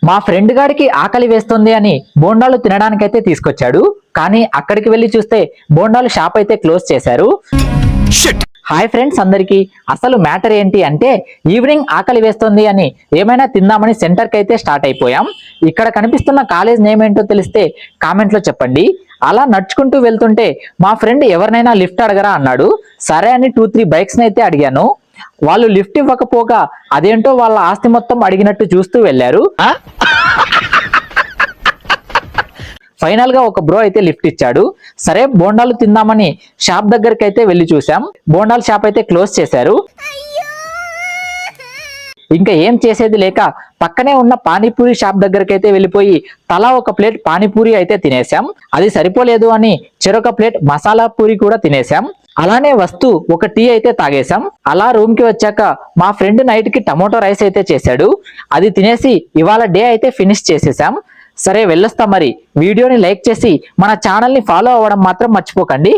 మా ఫ్రెండ్ గాడికి ఆకలి వేస్తుంది అని బోండాలు తినడానికైతే తీసుకొచ్చాడు. కానీ అక్కడికి వెళ్లి చూస్తే బోండాలు షాప్ అయితే క్లోజ్ చేశారు. హాయ్ ఫ్రెండ్స్ అందరికి, అసలు మ్యాటర్ ఏంటి అంటే ఈవినింగ్ ఆకలి వేస్తుంది అని ఏమైనా తిందామని సెంటర్కి అయితే స్టార్ట్ అయిపోయాం. ఇక్కడ కనిపిస్తున్న కాలేజ్ నేమ్ ఏంటో తెలిస్తే కామెంట్ లో చెప్పండి. అలా నడుచుకుంటూ వెళ్తుంటే మా ఫ్రెండ్ ఎవరినైనా లిఫ్ట్ అడగరా అన్నాడు. సరే అని 2-3 బైక్స్ అయితే అడిగాను. వాళ్ళు లిఫ్ట్ ఇవ్వకపోగా అదేంటో వాళ్ళ ఆస్తి మొత్తం అడిగినట్టు చూస్తూ వెళ్లారు. ఫైనల్ గా ఒక బ్రో అయితే లిఫ్ట్ ఇచ్చాడు. సరే బోండాలు తిందామని షాప్ దగ్గరికి అయితే వెళ్లి చూసాం. బోండాల షాప్ అయితే క్లోజ్ చేశారు. ఇంకా ఏం చేసేది లేక పక్కనే ఉన్న పానీపూరి షాప్ దగ్గరికి అయితే వెళ్ళిపోయి తలా ఒక ప్లేట్ పానీపూరి అయితే తినేసాం. అది సరిపోలేదు అని చెరొక ప్లేట్ మసాలా పూరి కూడా తినేసాం. అలానే వస్తూ ఒక టీ అయితే తాగేశాం. అలా రూమ్ కి వచ్చాక మా ఫ్రెండ్ నైట్ కి టమోటో రైస్ అయితే చేశాడు. అది తినేసి ఇవాళ డే అయితే ఫినిష్ చేసేసాం. సరే వెళ్ళొస్తా మరి. వీడియోని లైక్ చేసి మన ఛానల్ ని ఫాలో అవ్వడం మాత్రం మర్చిపోకండి.